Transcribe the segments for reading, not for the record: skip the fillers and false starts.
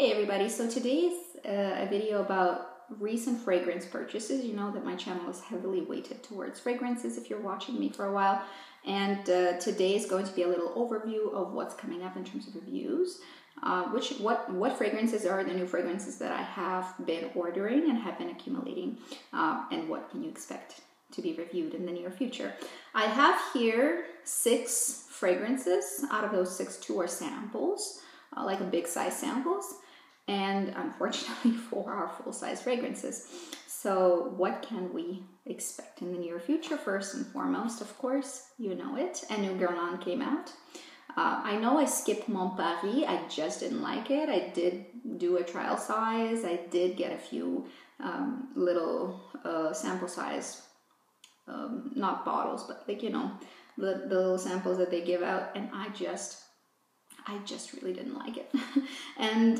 Hey everybody, so today's a video about recent fragrance purchases. You know that my channel is heavily weighted towards fragrances if you're watching me for a while. And today is going to be a little overview of what's coming up in terms of reviews. What fragrances are the new fragrances that I have been ordering and have been accumulating, and what can you expect to be reviewed in the near future. I have here 6 fragrances. Out of those 6, 2 are samples, like a big size samples, and unfortunately 4 are full-size fragrances. So what can we expect in the near future? First and foremost, of course, you know it, a new Guerlain came out. I know I skipped Mon Paris, I just didn't like it. I did do a trial size, I did get a few little sample size, not bottles, but like, you know, the little samples that they give out, and I just really didn't like it. And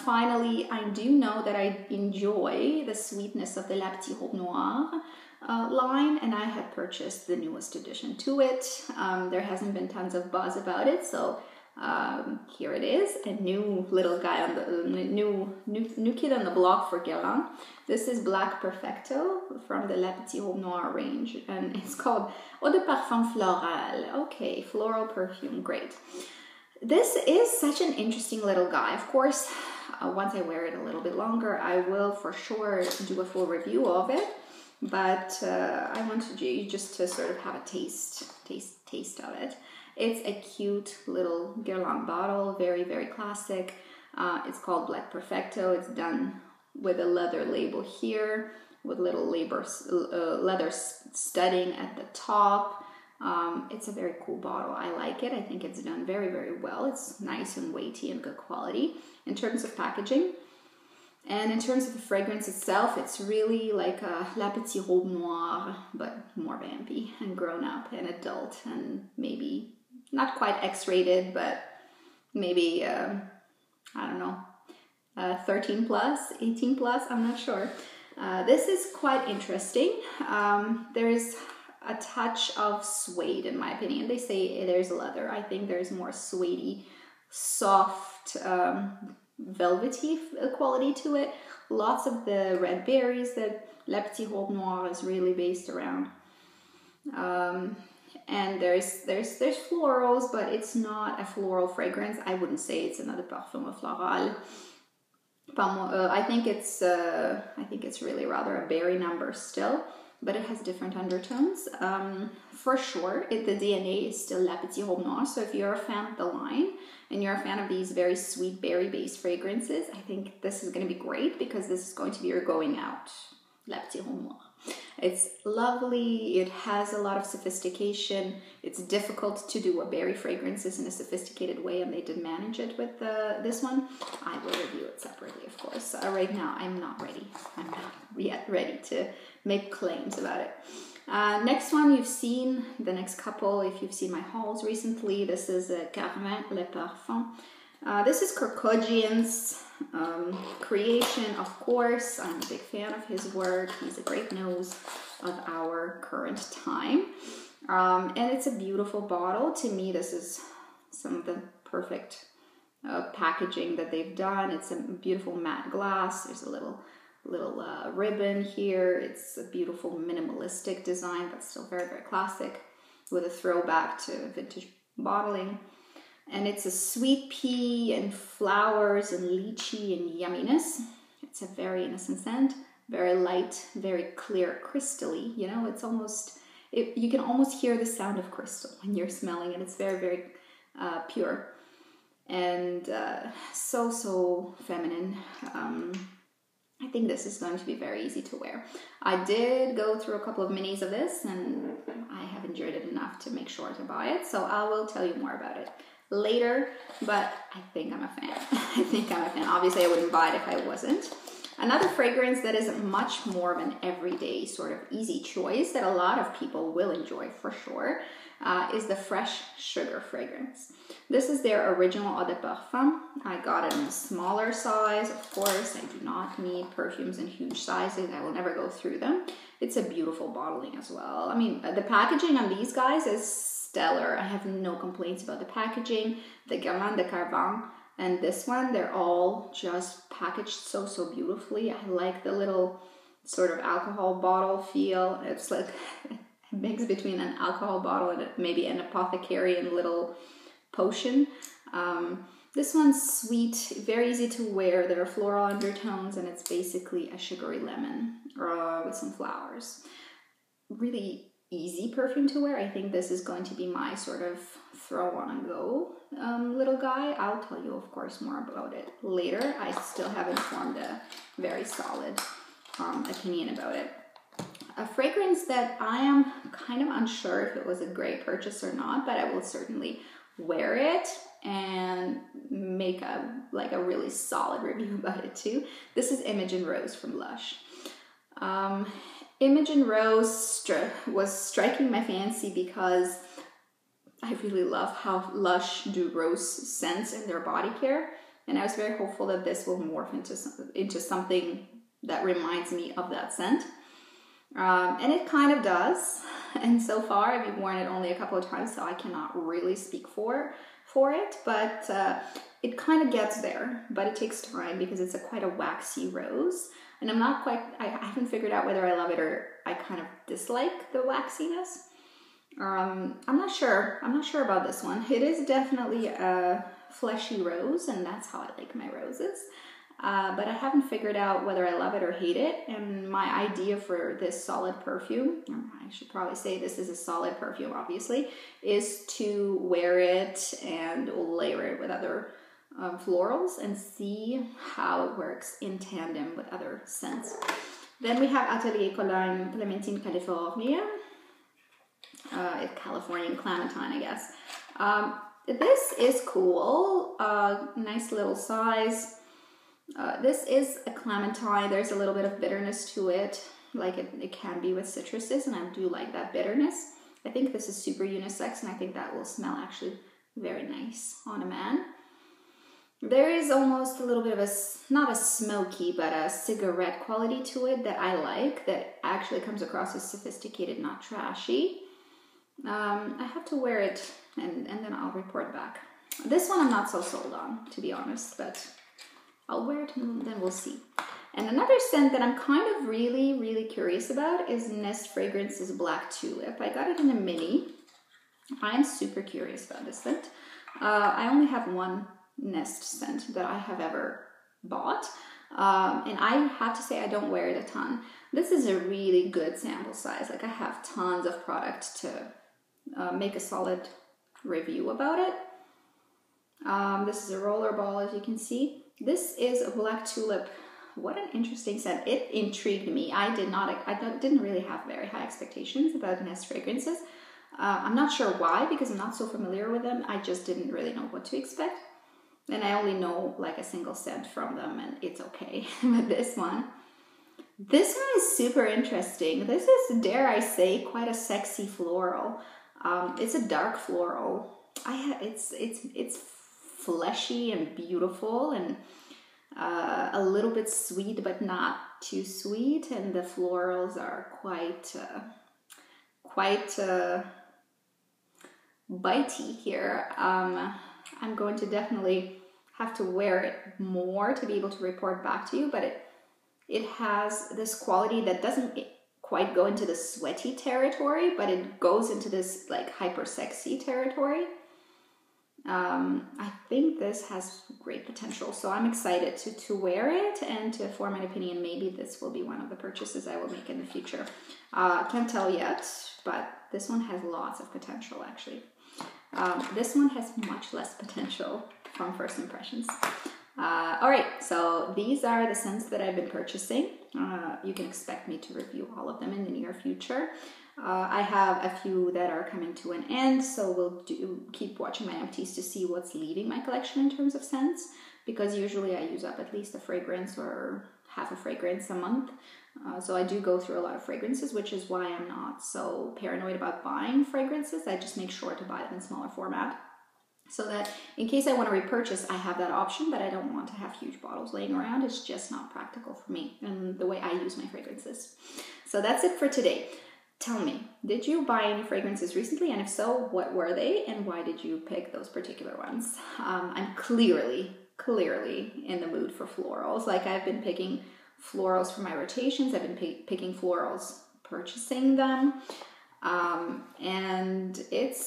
finally, I do know that I enjoy the sweetness of the La Petite Robe Noire line, and I had purchased the newest addition to it. There hasn't been tons of buzz about it, so here it is, a new little guy on the new kid on the block for Guerlain. This is Black Perfecto from the La Petite Robe Noire range, and it's called Eau de Parfum Floral. Okay, floral perfume, great. This is such an interesting little guy. Of course, once I wear it a little bit longer, I will for sure do a full review of it. But I wanted you just to sort of have a taste of it. It's a cute little Guerlain bottle, very, very classic. It's called Black Perfecto. It's done with a leather label here, with little leather studding at the top. It's a very cool bottle. I like it. I think it's done very, very well. It's nice and weighty and good quality in terms of packaging. And in terms of the fragrance itself, it's really like a La Petite Robe Noire, but more vampy and grown up and adult, and maybe not quite X-rated, but maybe, I don't know, 13 plus, 18 plus, I'm not sure. This is quite interesting. There is a touch of suede, in my opinion. They say there's leather. I think there's more suedey, soft, velvety quality to it. Lots of the red berries that La Petite Robe Noire is really based around. And there's florals, but it's not a floral fragrance. I wouldn't say it's another Perfume floral. I think it's really rather a berry number still, but it has different undertones. For sure, the DNA is still La Petite Robe Noire, so if you're a fan of the line and you're a fan of these very sweet berry-based fragrances, I think this is going to be great, because this is going to be your going out La Petite Robe Noire. It's lovely, it has a lot of sophistication. It's difficult to do a berry fragrances in a sophisticated way, and they did manage it with this one. I will review it separately, of course. Right now, I'm not ready. I'm not yet ready to make claims about it. Next one you've seen, the next couple, if you've seen my hauls recently, this is Carmin Le Parfum. This is Kerkhogian's creation, of course. I'm a big fan of his work. He's a great nose of our current time. And it's a beautiful bottle. To me, this is some of the perfect packaging that they've done. It's a beautiful matte glass. There's a little ribbon here. It's a beautiful minimalistic design, but still very, very classic, with a throwback to vintage bottling. And it's a sweet pea and flowers and lychee and yumminess. It's a very innocent scent, very light, very clear, crystally. You know, it's almost, you can almost hear the sound of crystal when you're smelling it. It's very, very pure and so feminine. I think this is going to be very easy to wear. I did go through a couple of minis of this, and I have enjoyed it enough to make sure to buy it. So I will tell you more about it later, but I think I'm a fan. I think I'm a fan. Obviously, I wouldn't buy it if I wasn't. Another fragrance that is much more of an everyday sort of easy choice that a lot of people will enjoy for sure is the Fresh Sugar fragrance. This is their original Eau de Parfum. I got it in a smaller size, of course. I do not need perfumes in huge sizes. I will never go through them. It's a beautiful bottling as well. I mean, the packaging on these guys is stellar. I have no complaints about the packaging. The Guerlain de Carvin And this one, they're all just packaged so beautifully. I like the little sort of alcohol bottle feel. It's like a mix between an alcohol bottle and maybe an apothecarian little potion. This one's sweet, very easy to wear. There are floral undertones, and it's basically a sugary lemon with some flowers. Really easy perfume to wear. I think this is going to be my sort of throw on and go little guy. I'll tell you, of course, more about it later. I still haven't formed a very solid opinion about it. A fragrance that I am kind of unsure if it was a great purchase or not, but I will certainly wear it and make a really solid review about it too. This is Imogen Rose from Lush. Imogen Rose was striking my fancy because I really love how Lush do rose scents in their body care, and I was very hopeful that this will morph into something that reminds me of that scent. And it kind of does, and so far I've worn it only a couple of times, so I cannot really speak for it, but it kind of gets there, but it takes time because it's quite a waxy rose, and I haven't figured out whether I love it or I kind of dislike the waxiness. I'm not sure about this one. It is definitely a fleshy rose, and that's how I like my roses. But I haven't figured out whether I love it or hate it. And my idea for this solid perfume, I should probably say this is a solid perfume, obviously, is to wear it and layer it with other florals and see how it works in tandem with other scents. Then we have Atelier Cologne Clementine California. Californian Clementine, I guess. This is cool. Nice little size. This is a clementine. There's a little bit of bitterness to it, like it can be with citruses, and I do like that bitterness. I think this is super unisex, and I think that will smell actually very nice on a man. There is almost a little bit of not a smoky, but a cigarette quality to it that I like, that actually comes across as sophisticated, not trashy. I have to wear it and then I'll report back. This one I'm not so sold on, to be honest, but I'll wear it and then we'll see. And another scent that I'm kind of really curious about is Nest Fragrance's Black Tulip. I got it in a mini. I am super curious about this scent. I only have one Nest scent that I have ever bought. And I have to say I don't wear it a ton. This is a really good sample size. Like, I have tons of product to make a solid review about it. This is a roller ball, as you can see. This is a Black Tulip. What an interesting scent. It intrigued me. I didn't really have very high expectations about Nest fragrances. I'm not sure why, because I'm not so familiar with them. I just didn't really know what to expect. And I only know like a single scent from them, and it's okay. But this one is super interesting. This is, dare I say, quite a sexy floral. It's a dark floral. It's fleshy and beautiful, and a little bit sweet, but not too sweet. And the florals are quite bitey here. I'm going to definitely have to wear it more to be able to report back to you, but it has this quality that doesn't quite go into the sweaty territory, but it goes into this like hyper sexy territory. I think this has great potential, so I'm excited to wear it and to form an opinion. Maybe this will be one of the purchases I will make in the future. Can't tell yet, but this one has lots of potential actually. This one has much less potential from first impressions. All right, so these are the scents that I've been purchasing. You can expect me to review all of them in the near future. I have a few that are coming to an end, so we'll keep watching my empties to see what's leaving my collection in terms of scents, because usually I use up at least a fragrance or half a fragrance a month. So I do go through a lot of fragrances, which is why I'm not so paranoid about buying fragrances. I just make sure to buy them in smaller format, so that in case I want to repurchase, I have that option, but I don't want to have huge bottles laying around. It's just not practical for me and the way I use my fragrances. So that's it for today. Tell me, did you buy any fragrances recently? And if so, what were they and why did you pick those particular ones? I'm clearly clearly in the mood for florals. Like I've been picking florals for my rotations. I've been picking florals, purchasing them. And it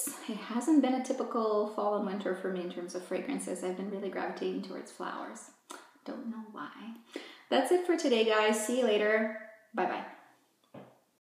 hasn't been a typical fall and winter for me in terms of fragrances. I've been really gravitating towards flowers. Don't know why. That's it for today, guys. See you later. Bye-bye.